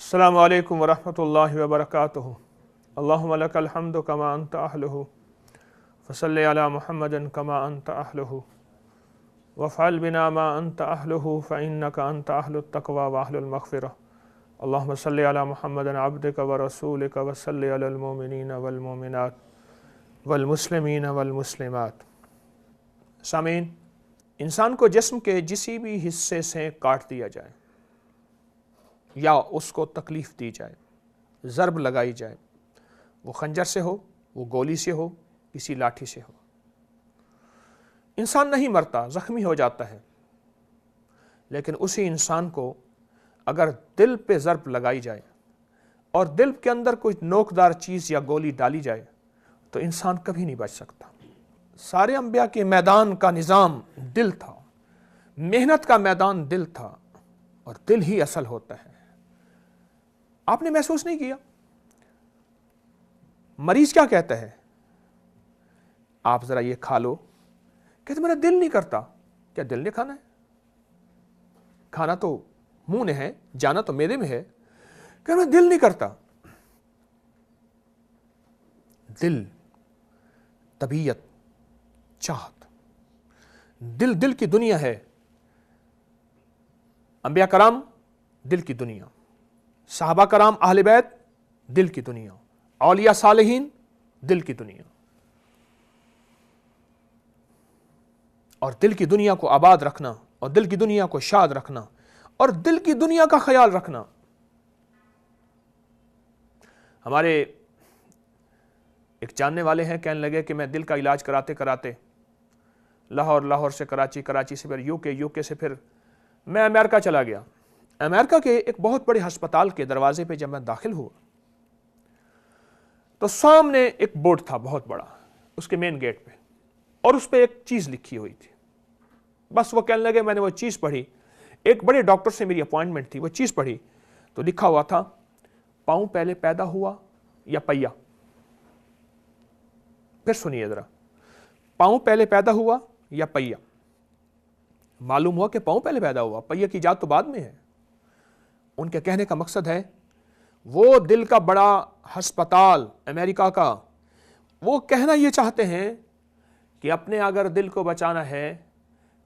السلام علیکم ورحمۃ اللہ وبرکاتہ۔ اللہم لک الحمد کما انت اہلہ فصلی علی محمد کما انت اہلہ وافعل بنا ما انت اہلہ فانک انت اہل التقوی واہل المغفرہ۔ اللہم صلی علی محمد عبدک ورسولک وصلی علی المؤمنین والمؤمنات والمسلمین والمسلمات۔ سامعین، انسان کو جسم کے کسی بھی حصے سے کاٹ دیا جائے یا اس کو تکلیف دی جائے، ضرب لگائی جائے، وہ خنجر سے ہو، وہ گولی سے ہو، کسی لاٹھی سے ہو، انسان نہیں مرتا، زخمی ہو جاتا ہے۔ لیکن اسی انسان کو اگر دل پہ ضرب لگائی جائے اور دل کے اندر کوئی نوکدار چیز یا گولی ڈالی جائے تو انسان کبھی نہیں بچ سکتا۔ سارے انبیاء کے میدان کا نظام دل تھا، محنت کا میدان دل تھا، اور دل ہی اصل ہوتا ہے۔ آپ نے محسوس نہیں کیا؟ مریض کیا کہتا ہے؟ آپ ذرا یہ کھا لو، کہتے میرا دل نہیں کرتا۔ کیا دل نے کھانا ہے؟ کھانا تو منہ نے ہے، جانا تو معدے میں ہے، کہ میرا دل نہیں کرتا۔ دل، طبیعت، چاہت، دل کی دنیا ہے۔ انبیاء کرام دل کی دنیا، صحابہ کرام اہل بیت دل کی دنیا، اولیاء صالحین دل کی دنیا۔ اور دل کی دنیا کو آباد رکھنا اور دل کی دنیا کو شاد رکھنا اور دل کی دنیا کا خیال رکھنا۔ ہمارے ایک جاننے والے ہیں، کہنے لگے کہ میں دل کا علاج کراتے کراتے لاہور سے کراچی، کراچی سے پھر یو کے سے پھر میں امریکہ چلا گیا۔ امریکہ کے ایک بہت بڑے ہسپتال کے دروازے پہ جب میں داخل ہوا تو سامنے ایک بورڈ تھا بہت بڑا اس کے مین گیٹ پہ، اور اس پہ ایک چیز لکھی ہوئی تھی۔ بس وہ کہنے لگے، میں نے وہ چیز پڑھی، ایک بڑے ڈاکٹر سے میری اپوائنٹمنٹ تھی، وہ چیز پڑھی تو لکھا ہوا تھا پاؤں پہلے پیدا ہوا یا پہیا۔ پھر سنیے ذرا، پاؤں پہلے پیدا ہوا یا پہیا۔ معلوم ہوا کہ پاؤں پہلے پیدا ہوا، پہیا کی ایجاد تو بعد میں ہے۔ ان کے کہنے کا مقصد ہے وہ دل کا بڑا ہسپتال امریکہ کا، وہ کہنا یہ چاہتے ہیں کہ اپنے اگر دل کو بچانا ہے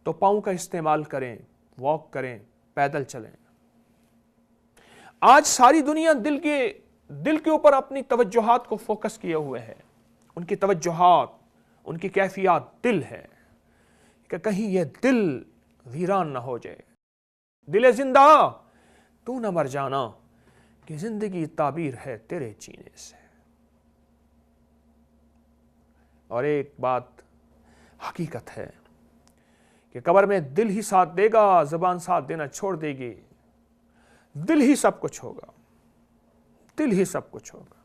تو پاؤں کا استعمال کریں، واک کریں، پیدل چلیں۔ آج ساری دنیا دل کے اوپر اپنی توجہات کو فوکس کیے ہوئے ہے۔ ان کی توجہات، ان کی کیفیات دل ہے کہ کہیں یہ دل ویران نہ ہو جائے۔ دل زندہ تو نہ مر جانا کہ زندگی تعبیر ہے تیرے جینے سے۔ اور ایک بات حقیقت ہے کہ قبر میں دل ہی ساتھ دے گا، زبان ساتھ دینا چھوڑ دے گی۔ دل ہی سب کچھ ہوگا، دل ہی سب کچھ ہوگا،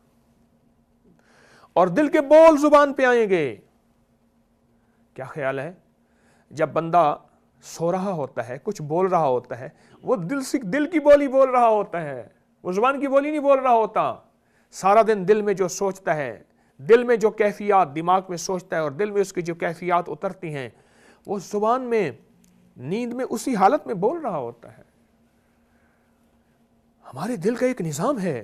اور دل کے بول زبان پہ آئیں گے۔ کیا خیال ہے، جب بندہ سو رہا ہوتا ہے، کچھ بول رہا ہوتا ہے، وہ دل کی بولی بول رہا ہوتا ہے، وہ زبان کی بولی نہیں بول رہا ہوتا۔ سارا دن دل میں جو سوچتا ہے، دل میں جو کیفیات دماغ میں سوچتا ہے اور دل میں اس کی جو کیفیات اترتی ہیں، وہ زبان میں نیند میں اسی حالت میں بول رہا ہوتا ہے۔ ہمارے دل کا ایک نظام ہے،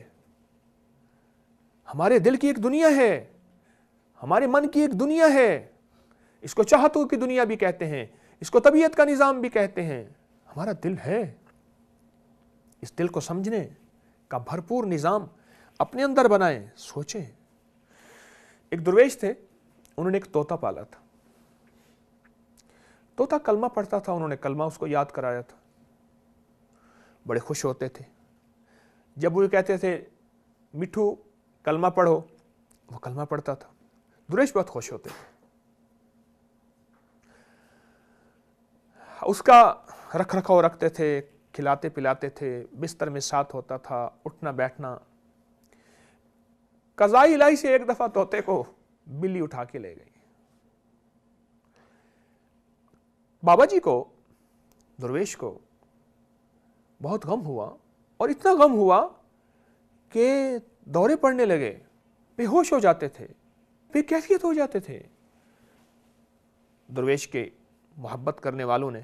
ہمارے دل کی ایک دنیا ہے، ہمارے من کی ایک دنیا ہے۔ اس کو چاہتوں کی دنیا بھی کہتے ہیں، اس کو طبیعت کا نظام بھی کہتے ہیں۔ ہمارا دل ہے، اس دل کو سمجھنے کا بھرپور نظام اپنے اندر بنائیں، سوچیں۔ ایک درویش تھے، انہوں نے ایک طوطا پالا تھا۔ طوطا کلمہ پڑھتا تھا، انہوں نے کلمہ اس کو یاد کرایا تھا، بڑے خوش ہوتے تھے۔ جب وہ کہتے تھے مٹھو کلمہ پڑھو، وہ کلمہ پڑھتا تھا، درویش بہت خوش ہوتے تھے۔ اس کا رکھ رکھاؤ رکھتے تھے، کھلاتے پلاتے تھے، بستر میں ساتھ ہوتا تھا، اٹھنا بیٹھنا۔ قضائی الہی سے ایک دفعہ طوطے کو بلی اٹھا کے لے گئی۔ بابا جی کو، درویش کو بہت غم ہوا، اور اتنا غم ہوا کہ دورے پڑنے لگے، بے ہوش ہو جاتے تھے، بے کیفیت ہو جاتے تھے۔ درویش کے محبت کرنے والوں نے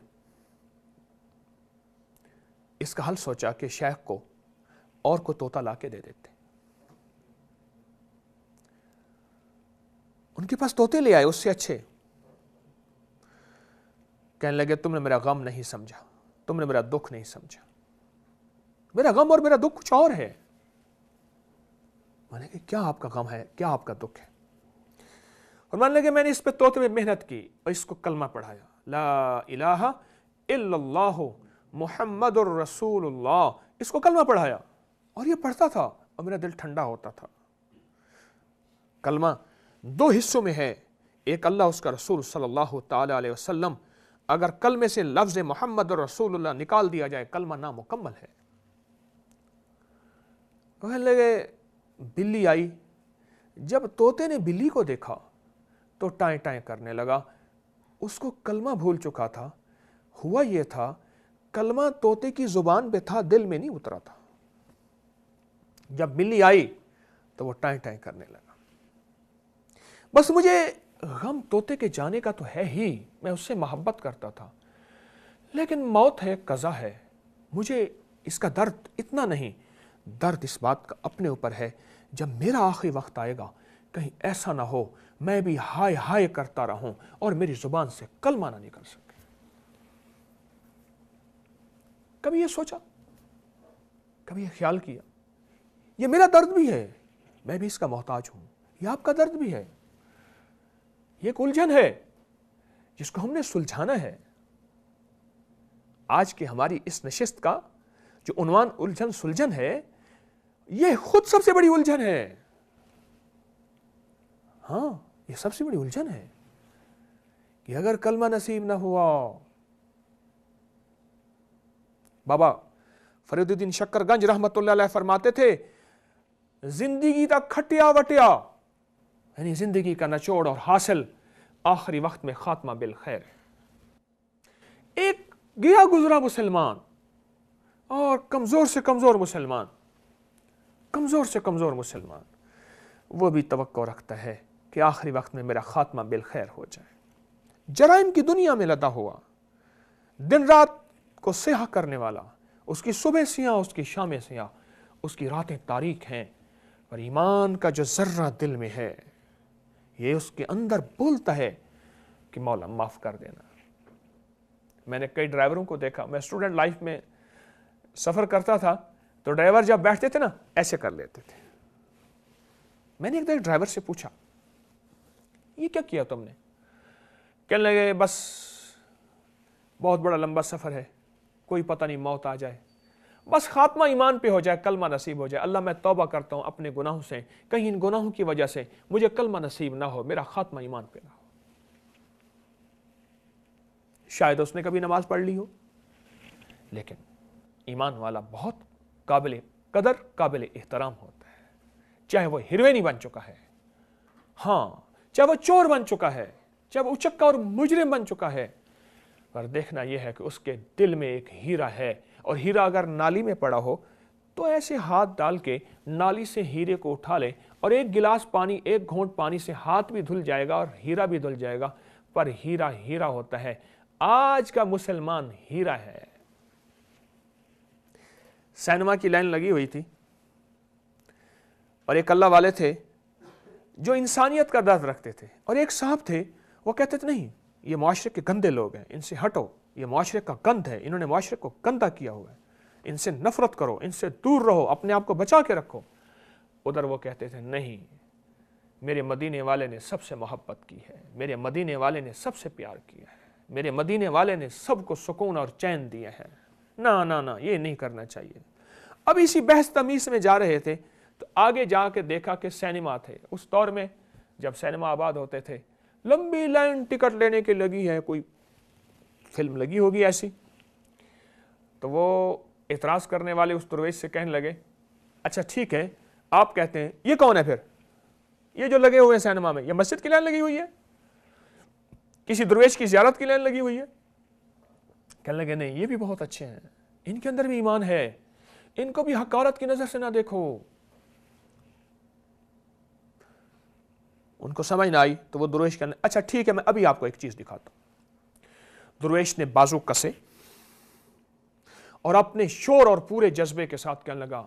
اس کا حل سوچا کہ شیخ کو اور کو طوطا لا کے دے دیتے. ان کے پاس طوطے لے آئے اس سے اچھے. کہنے لگے تم نے میرا غم نہیں سمجھا, تم نے میرا دکھ نہیں سمجھا. میرا غم اور میرا دکھ کچھ اور ہے. میں نے کہا کیا آپ کا غم ہے, کیا آپ کا دکھ ہے؟ اور مان لگے میں نے اس پہ طوطے میں محنت کی اور اس کو کلمہ پڑھایا, لا الہ الا اللہ محمد الرسول اللہ. اس کو کلمہ پڑھایا اور یہ پڑھتا تھا اور میرا دل ٹھنڈا ہوتا تھا. کلمہ دو حصوں میں ہے, ایک اللہ اس کا رسول صلی اللہ تعالی علیہ وسلم. اگر کلمے سے لفظ محمد الرسول اللہ نکال دیا جائے کلمہ نامکمل ہے. کہنے لگے بلی آئی. جب طوطے نے بلی کو دیکھا تو ٹائیں ٹائیں کرنے لگا. اس کو کلمہ بھول چکا تھا. ہوا یہ تھا کلمہ طوطے کی زبان پہ تھا, دل میں نہیں اترا تھا. جب بلی آئی تو وہ ٹائیں ٹائیں کرنے لگا. بس مجھے غم طوطے کے جانے کا تو ہے ہی, میں اس سے محبت کرتا تھا, لیکن موت ہے, قضا ہے. مجھے اس کا درد اتنا نہیں, درد اس بات کا اپنے اوپر ہے جب میرا آخری وقت آئے گا کہیں ایسا نہ ہو میں بھی ہائے ہائے کرتا رہوں اور میری زبان سے کلمہ نہ نکل سکے. کبھی یہ سوچا, کبھی یہ خیال کیا, یہ میرا درد بھی ہے, میں بھی اس کا محتاج ہوں, یہ آپ کا درد بھی ہے. یہ ایک الجھن ہے جس کو ہم نے سلجھانا ہے. آج کی ہماری اس نشست کا جو عنوان الجھن سلجھن ہے, یہ خود سب سے بڑی الجھن ہے. ہاں, یہ سب سے بڑی الجھن ہے کہ اگر کلمہ نصیب نہ ہوا. بابا فرید الدین شکر گنج رحمت اللہ علیہ فرماتے تھے زندگی کا کھٹیا وٹیا, یعنی زندگی کا نچوڑ اور حاصل آخری وقت میں خاتمہ بالخیر ہے. ایک گیا گزرا مسلمان اور کمزور سے کمزور مسلمان, کمزور سے کمزور مسلمان, وہ بھی توقع رکھتا ہے کہ آخری وقت میں میرا خاتمہ بالخیر ہو جائے. جرائم کی دنیا میں لدا ہوا, دن رات کو سیاہ کرنے والا, اس کی صبح سیاہ اس کی شامیں سیاہ, اس کی راتیں تاریک ہیں, پر ایمان کا جو ذرہ دل میں ہے یہ اس کے اندر بولتا ہے کہ مولا معاف کر دینا. میں نے کئی ڈرائیوروں کو دیکھا, میں اسٹوڈنٹ لائف میں سفر کرتا تھا تو ڈرائیور جب بیٹھتے تھے نا ایسے کر لیتے تھے. میں نے ایک ڈرائیور سے پوچھا یہ کیا کیا تم نے؟ کہنے لگے بس بہت بڑا لمبا سفر ہے, کوئی پتہ نہیں موت آ جائے, بس خاتمہ ایمان پہ ہو جائے, کلمہ نصیب ہو جائے. اللہ میں توبہ کرتا ہوں اپنے گناہوں سے, کہیں ان گناہوں کی وجہ سے مجھے کلمہ نصیب نہ ہو, میرا خاتمہ ایمان پہ نہ ہو. شاید اس نے کبھی نماز پڑھ لی ہو, لیکن ایمان والا بہت قابل قدر قابل احترام ہوتا ہے, چاہے وہ ہیروینی بن چکا ہے, ہاں چاہے وہ چور بن چکا ہے, چاہے وہ اچکا اور مجرم بن چکا ہے, پر دیکھنا یہ ہے کہ اس کے دل میں ایک ہیرا ہے, اور ہیرا اگر نالی میں پڑا ہو تو ایسے ہاتھ ڈال کے نالی سے ہیرے کو اٹھا لے, اور ایک گلاس پانی, ایک گھونٹ پانی سے ہاتھ بھی دھل جائے گا اور ہیرا بھی دھل جائے گا, پر ہیرا ہیرا ہوتا ہے. آج کا مسلمان ہیرا ہے. سینما کی لائن لگی ہوئی تھی اور ایک اللہ والے تھے جو انسانیت کا درد رکھتے تھے, اور ایک صاحب تھے وہ کہتے تھے نہیں یہ معاشرے کے گندے لوگ ہیں, ان سے ہٹو, یہ معاشرے کا گند ہے, انہوں نے معاشرے کو گندا کیا ہوا ہے, ان سے نفرت کرو, ان سے دور رہو, اپنے آپ کو بچا کے رکھو. ادھر وہ کہتے تھے نہیں, میرے مدینے والے نے سب سے محبت کی ہے, میرے مدینے والے نے سب سے پیار کیا ہے, میرے مدینے والے نے سب کو سکون اور چین دیا ہے. نہ یہ نہیں کرنا چاہیے. اب اسی بحث تمیز میں جا رہے تھے تو آگے جا کے دیکھا کہ سینما تھے. اس دور میں جب سینما آباد ہوتے تھے لمبی لائن ٹکٹ لینے کے لگی ہے, کوئی فلم لگی ہوگی ایسی. تو وہ اعتراض کرنے والے اس درویش سے کہنے لگے اچھا ٹھیک ہے, آپ کہتے ہیں یہ کون ہے پھر, یہ جو لگے ہوئے ہیں سینما میں, یہ مسجد کی لائن لگی ہوئی ہے, کسی درویش کی زیارت کی لائن لگی ہوئی ہے؟ کہنے لگے نہیں یہ بھی بہت اچھے ہیں, ان کے اندر بھی ایمان ہے, ان کو بھی حقارت کی نظر سے نہ دیکھو. ان کو سمجھ نہ آئی تو وہ درویش کہنے اچھا ٹھیک ہے میں ابھی آپ کو ایک چیز دکھاتا ہوں. درویش نے بازو کسے اور اپنے شور اور پورے جذبے کے ساتھ کہنے لگا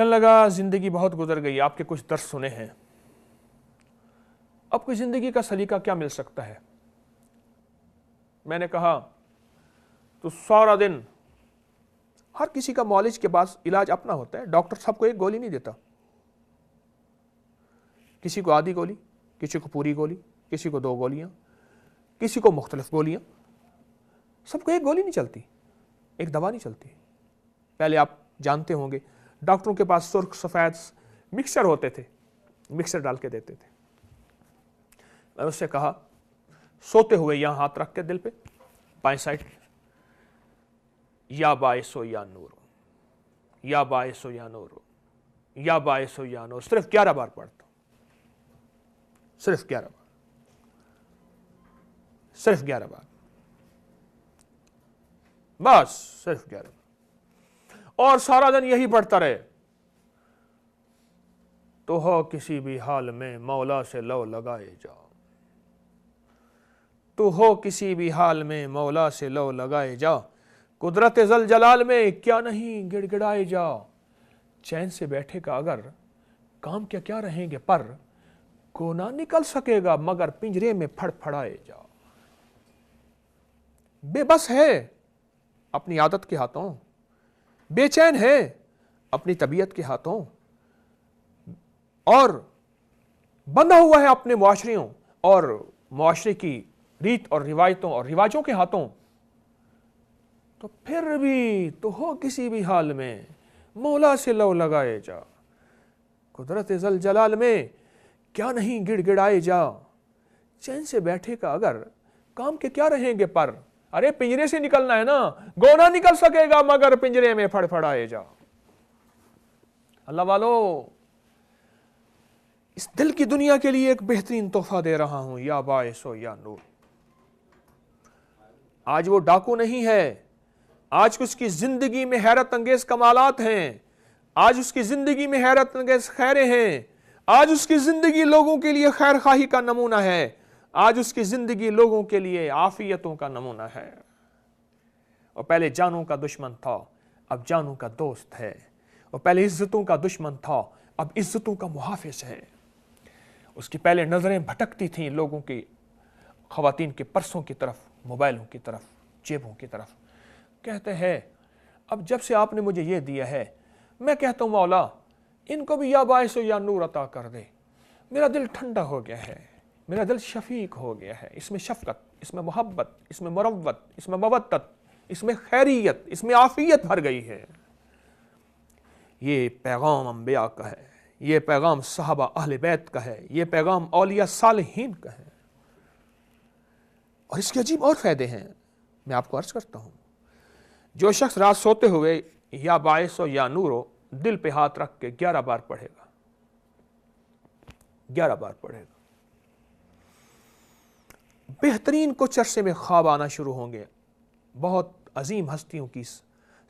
کہنے لگا زندگی بہت گزر گئی، آپ کے کچھ درس سنے ہیں، اب کوئی زندگی کا سلیقہ کیا مل سکتا ہے؟ میں نے کہا تو سارا دن، ہر کسی کا معالج کے پاس علاج اپنا ہوتا ہے، ڈاکٹر سب کو ایک گولی نہیں دیتا، کسی کو آدھی گولی، کسی کو پوری گولی، کسی کو 2 گولیاں، کسی کو مختلف گولیاں، سب کو ایک گولی نہیں چلتی، ایک دوا نہیں چلتی۔ پہلے آپ جانتے ہوں گے ڈاکٹروں کے پاس سرخ سفید مکسچر ہوتے تھے، مکسچر ڈال کے دیتے تھے۔ میں اس سے کہا سوتے ہوئے یہاں ہاتھ رکھ کے دل پہ، بائیں سائڈ، یا باعث یا نور، یا باعث یا نور، یا باعث یا نور، صرف 11 بار پڑھتا ہوں، صرف 11 بار، صرف 11 بار، بس صرف 11 بار، اور سارا دن یہی پڑھتا رہے تو ہو کسی بھی حال میں مولا سے لو لگائے جا، تو ہو کسی بھی حال میں مولا سے لو لگائے جا، قدرت ذل جلال میں کیا نہیں گڑ گڑائے جا، چین سے بیٹھے کا اگر کام کیا کیا رہیں گے پر، کو نہ نکل سکے گا مگر پنجرے میں پھڑ پھڑائے جا۔ بے بس ہے اپنی عادت کے ہاتھوں، بے چین ہے اپنی طبیعت کے ہاتھوں، اور بندھا ہوا ہے اپنے معاشروں اور معاشرے کی ریت اور روایتوں اور رواجوں کے ہاتھوں، تو پھر بھی تو ہو کسی بھی حال میں مولا سے لو لگائے جا، قدرت ذل جلال میں کیا نہیں گڑ گڑائے جا، چین سے بیٹھے کا اگر کام کے کیا رہیں گے پر، ارے پنجرے سے نکلنا ہے نا، گونا نکل سکے گا مگر پنجرے میں پھڑ پھڑائے جا۔ اللہ والو، اس دل کی دنیا کے لیے ایک بہترین تحفہ دے رہا ہوں، یا باعث یا نور۔ آج وہ ڈاکو نہیں ہے، آج اس کی زندگی میں حیرت انگیز کمالات ہیں، آج اس کی زندگی میں حیرت انگیز خیریں ہیں، آج اس کی زندگی لوگوں کے لیے خیر خواہی کا نمونہ ہے، آج اس کی زندگی لوگوں کے لیے عافیتوں کا نمونہ ہے۔ اور پہلے جانوں کا دشمن تھا، اب جانوں کا دوست ہے، اور پہلے عزتوں کا دشمن تھا، اب عزتوں کا محافظ ہے۔ اس کی پہلے نظریں بھٹکتی تھیں لوگوں کی، خواتین کے پرسوں کی طرف، موبائلوں کی طرف، جیبوں کی طرف۔ کہتے ہیں اب جب سے آپ نے مجھے یہ دیا ہے، میں کہتا ہوں مولا ان کو بھی یا باعث یا نور عطا کر دے، میرا دل ٹھنڈا ہو گیا ہے، میرا دل شفیق ہو گیا ہے، اس میں شفقت، اس میں محبت، اس میں مروت، اس میں مودت، اس میں خیریت، اس میں عافیت بھر گئی ہے۔ یہ پیغام انبیاء کا ہے، یہ پیغام صحابہ اہل بیت کا ہے، یہ پیغام اولیاء صالحین کا ہے، اور اس کے عجیب اور فائدے ہیں۔ میں آپ کو عرض کرتا ہوں، جو شخص رات سوتے ہوئے یا باعث ہو یا نور ہو دل پہ ہاتھ رکھ کے 11 بار پڑھے گا، 11 بار پڑھے گا، بہترین کچھ عرصے میں خواب آنا شروع ہوں گے، بہت عظیم ہستیوں کی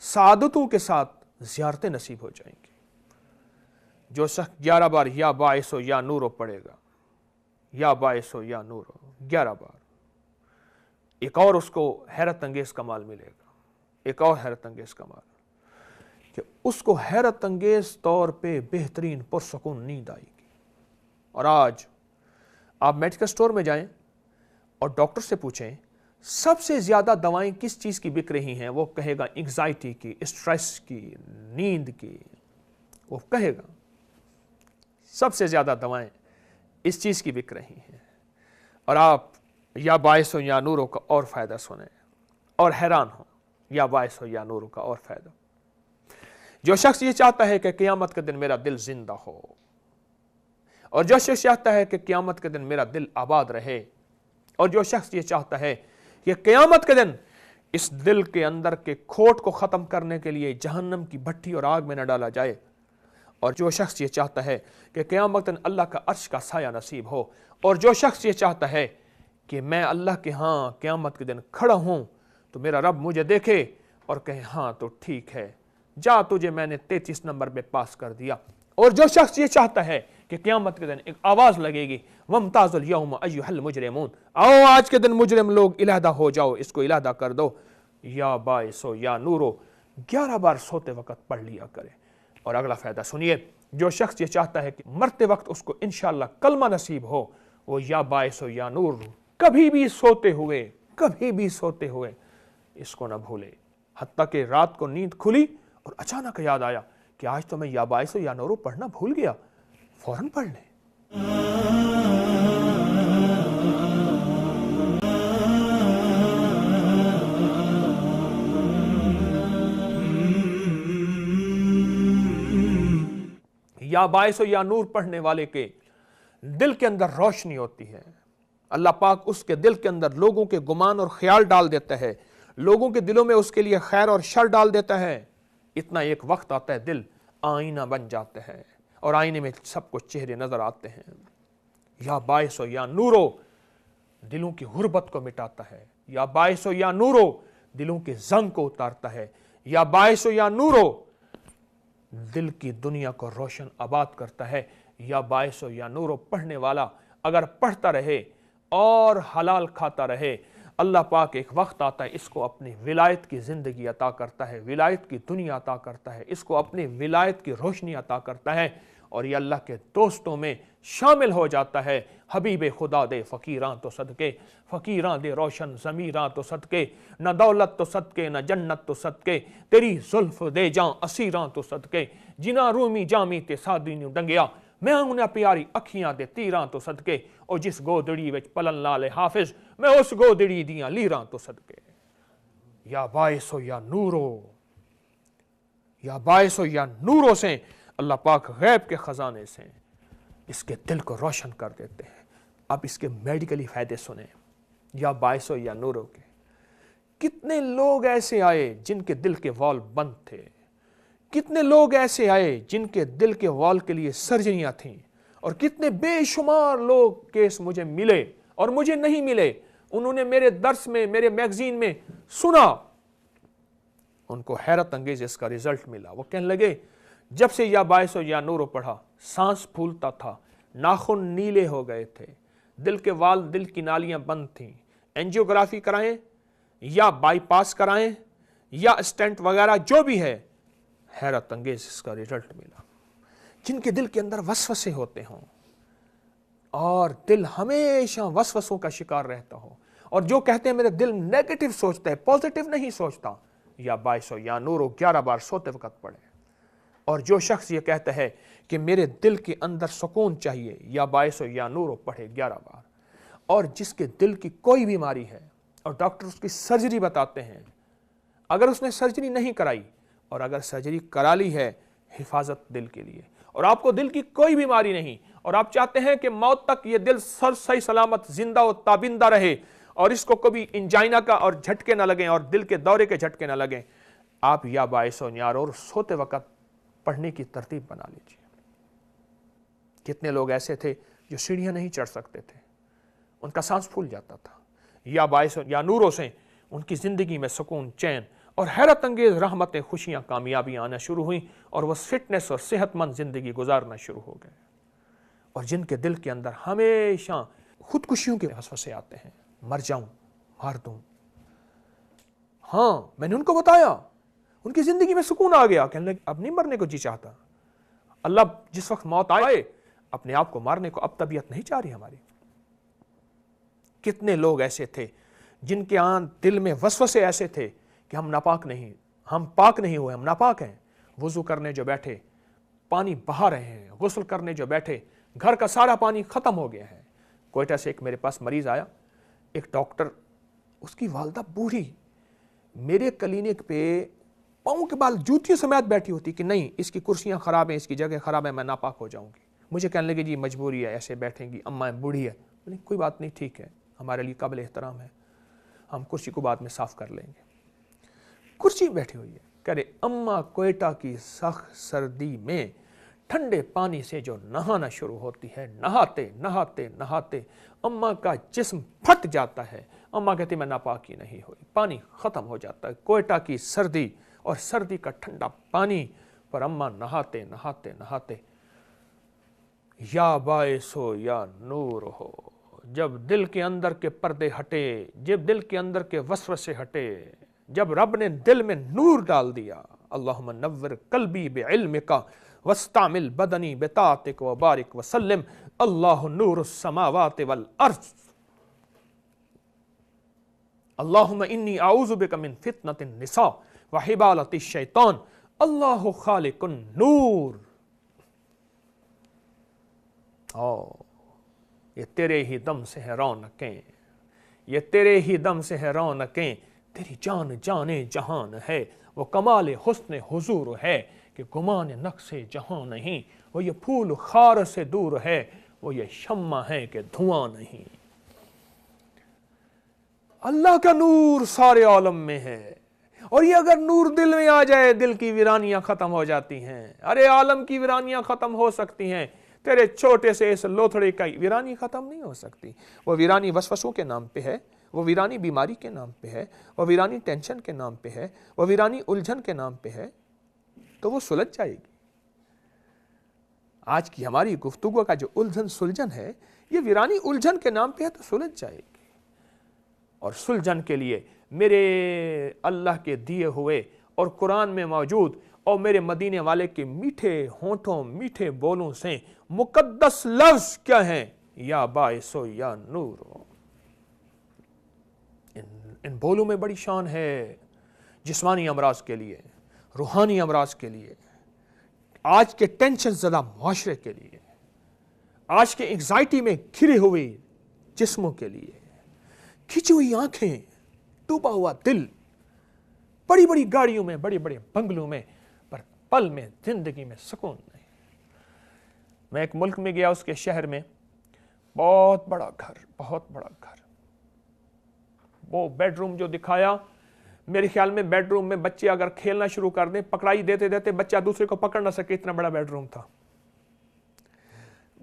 سعادتوں کے ساتھ زیارتیں نصیب ہو جائیں گی۔ جو شخص 11 بار یا باعث ہو یا نور ہو پڑھے گا، یا باعث ہو یا نور ہو 11 بار، ایک اور اس کو حیرت انگیز کمال ملے گا، ایک اور حیرت انگیز کمال، کہ اس کو حیرت انگیز طور پہ بہترین پرسکون نیند آئے گی۔ اور آج آپ میڈیکل سٹور میں جائیں اور ڈاکٹر سے پوچھیں سب سے زیادہ دوائیں کس چیز کی بک رہی ہیں، وہ کہے گا انگزائٹی کی، اسٹریس کی، نیند کی، وہ کہے گا سب سے زیادہ دوائیں اس چیز کی بک رہی ہیں۔ اور آپ یا باعث ہو یا نوروں کا اور فائدہ سنیں اور حیران ہو، یا باعث ہو یا نوروں کا اور فائدہ۔ جو شخص یہ چاہتا ہے کہ قیامت کے دن میرا دل زندہ ہو، اور جو شخص چاہتا ہے کہ قیامت کے دن میرا دل آباد رہے، اور جو شخص یہ چاہتا ہے کہ قیامت کے دن اس دل کے اندر کے کھوٹ کو ختم کرنے کے لیے جہنم کی بھٹی اور آگ میں نہ ڈالا جائے، اور جو شخص یہ چاہتا ہے کہ قیامت کے دن اللہ کا عرش کا سایہ نصیب ہو، اور جو شخص یہ چاہتا ہے کہ میں اللہ کے ہاں قیامت کے دن کھڑا ہوں تو میرا رب مجھے دیکھے اور کہے ہاں تو ٹھیک ہے، جا تجھے میں نے 33 نمبر پہ پاس کر دیا، اور جو شخص یہ چاہتا ہے کہ قیامت کے دن ایک آواز لگے گی وَامْتَازُوا الْيَوْمَ أَيُّهَا الْمُجْرِمُونَ، آؤ آج کے دن مجرم لوگ علیحدہ ہو جاؤ، اس کو علیحدہ کر دو، یا باعث ہو یا نورو 11 بار سوتے وقت پڑھ لیا کرے۔ اور اگلا فائدہ سنیے، جو شخص یہ چاہتا ہے کہ مرتے وقت اس کو انشاءاللہ کلمہ نصیب ہو، وہ یا باعث و یا نور کبھی بھی سوتے ہوئے اس کو نہ بھولے، حتیٰ کہ رات کو نیند کھلی اور اچانک یاد آیا کہ آج تو میں یا باعث و یا نور پڑھنا بھول گیا، فوراً پڑھ لیں۔ یا باعث و یا نور پڑھنے والے کے دل کے اندر روشنی ہوتی ہے، اللہ پاک اس کے دل کے اندر لوگوں کے گمان اور خیال ڈال دیتا ہے، لوگوں کے دلوں میں اس کے لیے خیر اور شر ڈال دیتا ہے۔ اتنا ایک وقت آتا ہے دل آئینہ بن جاتا ہے اور آئینے میں سب کو چہرے نظر آتے ہیں۔ یا باعث و یا نورو دلوں کی غربت کو مٹاتا ہے، یا باعث و یا نورو دلوں کے زنگ کو اتارتا ہے، یا باعث و یا نورو دل کی دنیا کو روشن آباد کرتا ہے۔ یا باعث و یا نورو پڑھنے والا اگر پڑھتا رہے اور حلال کھاتا رہے، اللہ پاک ایک وقت آتا ہے اس کو اپنی ولایت کی زندگی عطا کرتا ہے، ولایت کی دنیا عطا کرتا ہے، اس کو اپنی ولایت کی روشنی عطا کرتا ہے، اور یہ اللہ کے دوستوں میں شامل ہو جاتا ہے۔ حبیب خدا دے فقیراں تو صدقے، فقیراں دے روشن ضمیراں تو صدقے، نہ دولت تو صدقے نہ جنت تو صدقے، تیری زلف دے جاں اسیراں تو صدقے، جنہ رومی جامی تے سادی نو ڈنگیا، میں انہیں پیاری اکھیاں دے تیراں تو صدقے، اور جس گودڑی وچ پلن لالے حافظ، میں اس گودڑی دیاں لیراں تو صدقے۔ یا باعث و یا نورو، یا باعث و یا نورو سے اللہ پاک غیب کے خزانے سے اس کے دل کو روشن کر دیتے ہیں۔ اب اس کے میڈیکلی فائدے سنیں، یا باعث و یا نورو کے۔ کتنے لوگ ایسے آئے جن کے دل کے وال بند تھے، کتنے لوگ ایسے آئے جن کے دل کے وال کے لیے سرجریاں تھیں، اور کتنے بے شمار لوگ کیس مجھے ملے اور مجھے نہیں ملے، انہوں نے میرے درس میں، میرے میگزین میں سنا، ان کو حیرت انگیز اس کا رزلٹ ملا۔ وہ کہنے لگے جب سے یا باعث و یا نورو پڑھا، سانس پھولتا تھا، ناخن نیلے ہو گئے تھے، دل کے وال، دل کی نالیاں بند تھیں، اینجیوگرافی کرائیں یا بائی پاس کرائیں یا اسٹینٹ وغیرہ جو بھی ہے، حیرت انگیز اس کا رزلٹ ملا۔ جن کے دل کے اندر وسوسے ہوتے ہوں اور دل ہمیشہ وسوسوں کا شکار رہتا ہو، اور جو کہتے ہیں میرے دل نیگیٹو سوچتا ہے، پازیٹیو نہیں سوچتا، یا باعث و یا نورو 11 بار سوتے وقت پڑھے۔ اور جو شخص یہ کہتا ہے کہ میرے دل کے اندر سکون چاہیے، یا باعث و یا نورو پڑھے 11 بار۔ اور جس کے دل کی کوئی بیماری ہے اور ڈاکٹر اس کی سرجری بتاتے ہیں، اگر اس نے سرجری نہیں کرائی اور اگر سرجری کرا لی ہے، حفاظت دل کے لیے، اور آپ کو دل کی کوئی بیماری نہیں اور آپ چاہتے ہیں کہ موت تک یہ دل صحیح سلامت زندہ و تابندہ رہے اور اس کو کبھی انجائنا کا اور جھٹکے نہ لگیں اور دل کے دورے کے جھٹکے نہ لگیں، آپ یا باعث و یا نورو سوتے وقت پڑھنے کی ترتیب بنا لیجیے۔ کتنے لوگ ایسے تھے جو سیڑھیاں نہیں چڑھ سکتے تھے، ان کا سانس پھول جاتا تھا، یا باعث و یا نورو سے ان کی زندگی میں سکون، چین اور حیرت انگیز رحمتیں، خوشیاں، کامیابیاں آنا شروع ہوئیں، اور وہ فٹنس اور صحت مند زندگی گزارنا شروع ہو گئے۔ اور جن کے دل کے اندر ہمیشہ خودکشیوں کے وسوسے آتے ہیں، مر جاؤں، مار دوں، ہاں میں نے ان کو بتایا، ان کی زندگی میں سکون آ گیا، کہنے لگے اب نہیں مرنے کو جی چاہتا، اللہ جس وقت موت آئے اپنے آپ کو مارنے کو، اب طبیعت نہیں چاہ رہی ہماری۔ کتنے لوگ ایسے تھے جن کے دل میں وسوسے ایسے تھے کہ ہم ناپاک نہیں، ہم پاک نہیں ہوئے، ہم ناپاک ہیں۔ وضو کرنے جو بیٹھے پانی بہا رہے ہیں، غسل کرنے جو بیٹھے گھر کا سارا پانی ختم ہو گیا ہے۔ کوئٹہ سے ایک میرے پاس مریض آیا، ایک ڈاکٹر، اس کی والدہ بوڑھی، میرے کلینک پہ پاؤں کے بال جوتیوں سمیت بیٹھی ہوتی کہ نہیں اس کی کرسیاں خراب ہیں، اس کی جگہ خراب ہے، میں ناپاک ہو جاؤں گی۔ مجھے کہنے لگے جی مجبوری ہے، ایسے بیٹھیں گی، اماں بوڑھی ہے۔ کوئی بات نہیں، ٹھیک ہے، ہمارے لیے قابل احترام ہے، ہم کرسی کو بعد میں صاف کر لیں گے۔ کرسی بیٹھی ہوئی ہے، کہہ رہے اماں کوئٹہ کی سخت سردی میں ٹھنڈے پانی سے جو نہانا شروع ہوتی ہے، نہاتے نہاتے نہاتے اماں کا جسم پھٹ جاتا ہے۔ اماں کہتی میں ناپاک ہی نہیں ہوئی، پانی ختم ہو جاتا ہے، کوئٹہ کی سردی اور سردی کا ٹھنڈا پانی پر اماں نہاتے نہاتے نہاتے یا باعث ہو یا نور ہو۔ جب دل کے اندر کے پردے ہٹے، جب دل کے اندر کے وسوسے ہٹے، جب رب نے دل میں نور ڈال دیا، اللہم نور قلبی بعلمک واستعمل بدنی بطاعتک وبارک وسلم اللہ نور السماوات والارض اللہم انی اعوذ بک من فتنة النساء وحبالة الشیطان اللہ خالق النور. یہ تیرے ہی دم سے ہے رونقیں، یہ تیرے ہی دم سے ہے رونقیں، تیری جان جانے جہان ہے، وہ کمال حسن حضور ہے کہ گمان نقص جہاں نہیں، وہ یہ پھول خار سے دور ہے، وہ یہ شمع ہے کہ دھواں نہیں. اللہ کا نور سارے عالم میں ہے، اور یہ اگر نور دل میں آ جائے دل کی ویرانیاں ختم ہو جاتی ہیں. ارے عالم کی ویرانیاں ختم ہو سکتی ہیں، تیرے چھوٹے سے اس لوتھڑے کا ویرانی ختم نہیں ہو سکتی. وہ ویرانی وسوسوں کے نام پہ ہے، وہ ویرانی بیماری کے نام پہ ہے، وہ ویرانی ٹینشن کے نام پہ ہے، وہ ویرانی الجھن کے نام پہ ہے، تو وہ سلجھ جائے گی. آج کی ہماری گفتگو کا جو الجھن سلجھن ہے، یہ ویرانی الجھن کے نام پہ ہے تو سلجھ جائے گی. اور سلجھن کے لیے میرے اللہ کے دیے ہوئے اور قرآن میں موجود اور میرے مدینے والے کے میٹھے ہونٹوں میٹھے بولوں سے مقدس لفظ کیا ہیں؟ یا باعث و یا نور. ان بولوں میں بڑی شان ہے جسمانی امراض کے لیے، روحانی امراض کے لیے، آج کے ٹینشن زدہ معاشرے کے لیے، آج کے انگزائٹی میں گھرے ہوئے جسموں کے لیے، کھچی ہوئی آنکھیں، ڈوبا ہوا دل، بڑی بڑی گاڑیوں میں، بڑے بڑے بنگلوں میں، پر پل میں زندگی میں سکون نہیں. میں ایک ملک میں گیا، اس کے شہر میں بہت بڑا گھر، بہت بڑا گھر. وہ بیڈ روم جو دکھایا، میرے خیال میں بیڈ روم میں بچے اگر کھیلنا شروع کر دیں، پکڑائی دیتے دیتے بچہ دوسرے کو پکڑ نہ سکے، اتنا بڑا بیڈ روم تھا.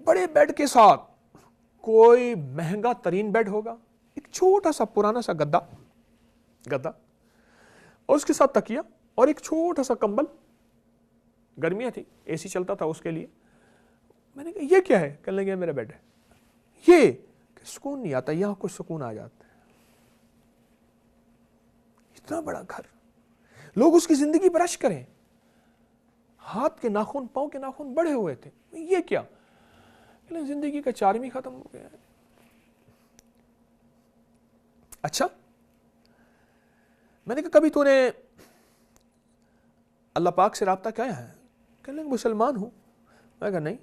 بڑے بیڈ کے ساتھ کوئی مہنگا ترین بیڈ ہوگا، ایک چھوٹا سا پرانا سا گدا اور اس کے ساتھ تکیا اور ایک چھوٹا سا کمبل. گرمیاں تھی، اے سی چلتا تھا اس کے لیے. میں نے کہا یہ کیا ہے؟ کہنے لگے میرا بیڈ ہے. یہ کہ سکون نہیں آتا، یہاں کچھ سکون آ جاتا ہے. اتنا بڑا گھر، لوگ اس کی زندگی پر اشک کریں. ہاتھ کے ناخن، پاؤں کے ناخن بڑے ہوئے تھے. یہ کیا؟ زندگی کا چارم ہی ختم ہو گیا ہے. اچھا، میں نے کہا کبھی تو نے اللہ پاک سے رابطہ کیا ہے؟ کہنے لگے مسلمان ہوں. میں کہا نہیں،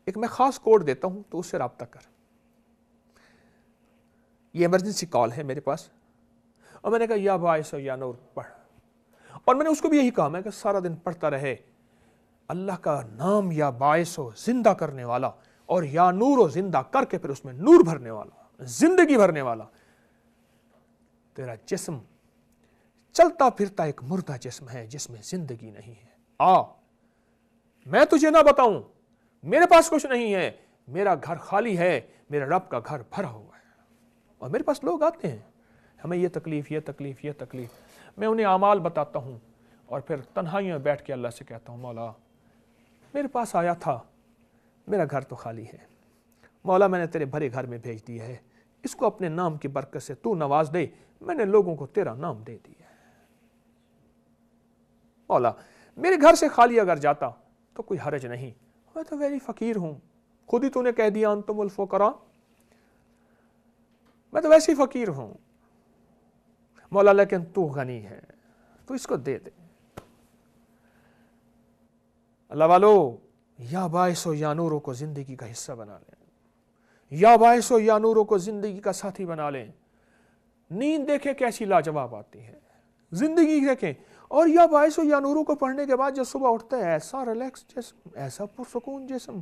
ایک میں خاص کوڈ دیتا ہوں تو اس سے رابطہ کر. یہ ایمرجنسی کال ہے میرے پاس. اور میں نے کہا یا باعث و یا نور پڑھ. اور میں نے اس کو بھی یہی کہا، میں کہ سارا دن پڑھتا رہے اللہ کا نام، یا باعث و زندہ کرنے والا، اور یا نور و زندہ کر کے پھر اس میں نور بھرنے والا، زندگی بھرنے والا. تیرا جسم چلتا پھرتا ایک مردہ جسم ہے جس میں زندگی نہیں ہے. میں تجھے نہ بتاؤں، میرے پاس کچھ نہیں ہے، میرا گھر خالی ہے، میرے رب کا گھر بھرا ہوا ہے. اور میرے پاس لوگ آتے ہیں، ہمیں یہ تکلیف، یہ تکلیف، یہ تکلیف. میں انہیں اعمال بتاتا ہوں اور پھر تنہائیوں میں بیٹھ کے اللہ سے کہتا ہوں مولا میرے پاس آیا تھا، میرا گھر تو خالی ہے. مولا میں نے تیرے بھرے گھر میں بھیج دیا ہے، اس کو اپنے نام کی برکت سے تو نواز دے. میں نے لوگوں کو تیرا نام دے دیا ہے. مولا میرے گھر سے خالی اگر جاتا تو کوئی حرج نہیں، میں تو ویری فقیر ہوں، خود ہی تو نے کہہ دیا انتم الفقراء، میں تو ویسے ہی فقیر ہوں. مولا لیکن تو غنی ہے، تو اس کو دے دے. اللہ والو، یا باعث و یا نوروں کو زندگی کا حصہ بنا لیں، یا باعث و یا نوروں کو زندگی کا ساتھی بنا لیں. نیند دیکھیں کیسی لاجواب آتی ہے، زندگی دیکھیں. اور یا باعث و یا نوروں کو پڑھنے کے بعد جب صبح اٹھتا ہے، ایسا ریلیکس جسم، ایسا پرسکون جسم،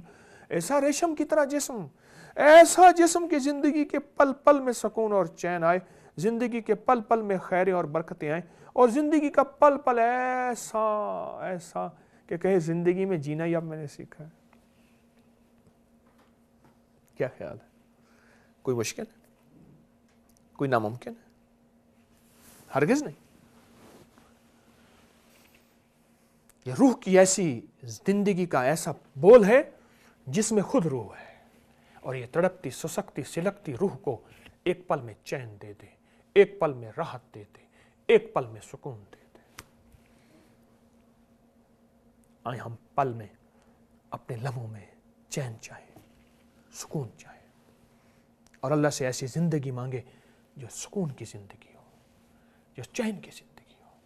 ایسا ریشم کی طرح جسم، ایسا جسم کہ زندگی کے پل پل میں سکون اور چین آئے، زندگی کے پل پل میں خیریں اور برکتیں آئیں، اور زندگی کا پل پل ایسا ایسا کہ کہے زندگی میں جینا ہی اب میں نے سیکھا ہے. کیا خیال ہے؟ کوئی مشکل ہے؟ کوئی ناممکن ہے؟ ہرگز نہیں. یہ روح کی ایسی زندگی کا ایسا بول ہے جس میں خود روح ہے، اور یہ تڑپتی سسکتی سلکتی روح کو ایک پل میں چین دے دے، ایک پل میں راحت دے دے، ایک پل میں سکون دے دے. آئے ہم پل میں اپنے لمحوں میں چین چاہیں، سکون چاہیں، اور اللہ سے ایسی زندگی مانگے جو سکون کی زندگی ہو، جو چین کی زندگی ہو،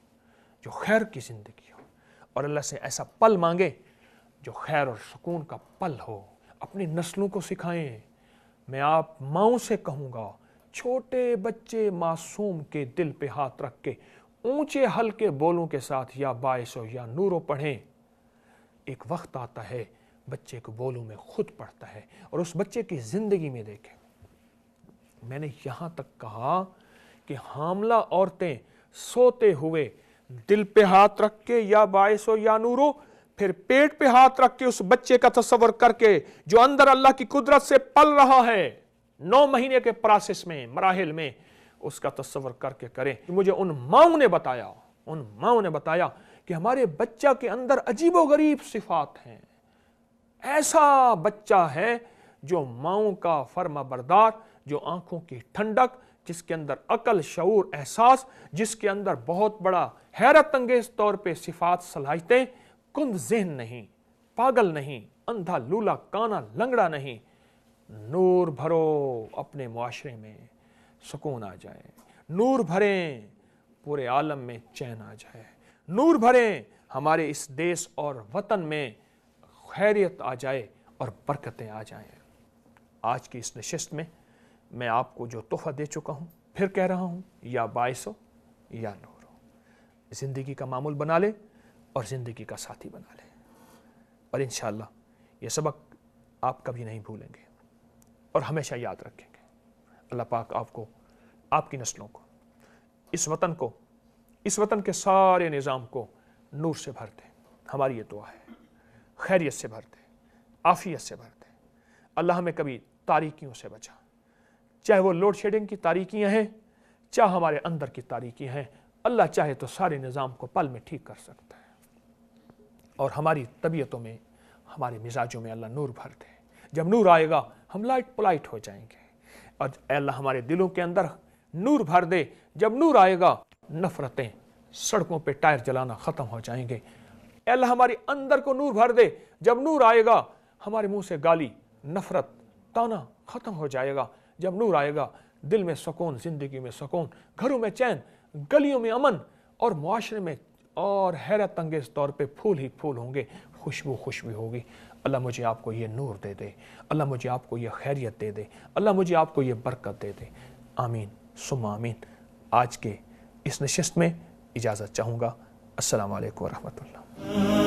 جو خیر کی زندگی ہو، اور اللہ سے ایسا پل مانگے جو خیر اور سکون کا پل ہو۔ اپنی نسلوں کو سکھائیں۔ میں آپ ماؤں سے کہوں گا، چھوٹے بچے معصوم کے دل پہ ہاتھ رکھ کے اونچے ہلکے بولوں کے ساتھ یا باعث ہو یا نورو پڑھیں۔ ایک وقت آتا ہے بچے کو بولوں میں خود پڑھتا ہے، اور اس بچے کی زندگی میں دیکھیں۔ میں نے یہاں تک کہا کہ حاملہ عورتیں سوتے ہوئے دل پہ ہاتھ رکھ کے یا باعث ہو یا نورو، پھر پیٹ پہ ہاتھ رکھ کے اس بچے کا تصور کر کے جو اندر اللہ کی قدرت سے پل رہا ہے 9 مہینے کے پروسیس میں، مراحل میں، اس کا تصور کر کے کریں۔ مجھے ان ماؤں نے بتایا کہ ہمارے بچہ کے اندر عجیب و غریب صفات ہیں۔ ایسا بچہ ہے جو ماؤں کا فرما بردار، جو آنکھوں کی ٹھنڈک، جس کے اندر عقل، شعور، احساس، جس کے اندر بہت بڑا حیرت انگیز طور پہ صفات، صلاحیتیں، کند ذہن نہیں، پاگل نہیں، اندھا لولا کانا لنگڑا نہیں۔ نور بھرو اپنے معاشرے میں، سکون آ جائے۔ نور بھریں، پورے عالم میں چین آ جائے۔ نور بھریں، ہمارے اس دیس اور وطن میں خیریت آ جائے اور برکتیں آ جائیں۔ آج کی اس نشست میں میں آپ کو جو تحفہ دے چکا ہوں، پھر کہہ رہا ہوں، یا باعث ہو یا نور ہو۔ زندگی کا معمول بنا لے اور زندگی کا ساتھی بنا لے، اور انشاءاللہ یہ سبق آپ کبھی نہیں بھولیں گے اور ہمیشہ یاد رکھیں گے۔ اللہ پاک آپ کو، آپ کی نسلوں کو، اس وطن کو، اس وطن کے سارے نظام کو نور سے بھر دے۔ ہماری یہ دعا ہے، خیریت سے بھر دے، عافیت سے بھر دے۔ اللہ ہمیں کبھی تاریکیوں سے بچا، چاہے وہ لوڈ شیڈنگ کی تاریکیاں ہیں، چاہے ہمارے اندر کی تاریکیاں ہیں۔ اللہ چاہے تو سارے نظام کو پل میں ٹھیک کر سکتا ہے، اور ہماری طبیعتوں میں، ہمارے مزاجوں میں اللہ نور بھر دے۔ جب نور آئے گا ہم لائٹ پلائٹ ہو جائیں گے، اور اے اللہ ہمارے دلوں کے اندر نور بھر دے۔ جب نور آئے گا نفرتیں، سڑکوں پہ ٹائر جلانا ختم ہو جائیں گے۔ اے اللہ ہمارے اندر کو نور بھر دے۔ جب نور آئے گا ہمارے منہ سے گالی، نفرت، تانا ختم ہو جائے گا۔ جب نور آئے گا دل میں سکون، زندگی میں سکون، گھروں میں چین، گلیوں میں امن، اور معاشرے میں اور حیرت انگیز طور پہ پھول ہی پھول ہوں گے، خوشبو ہوگی۔ اللہ مجھے آپ کو یہ نور دے دے، اللہ مجھے آپ کو یہ خیریت دے دے، اللہ مجھے آپ کو یہ برکت دے دے۔ آمین ثم آمین۔ آج کے اس نشست میں اجازت چاہوں گا۔ السلام علیکم ورحمۃ اللہ۔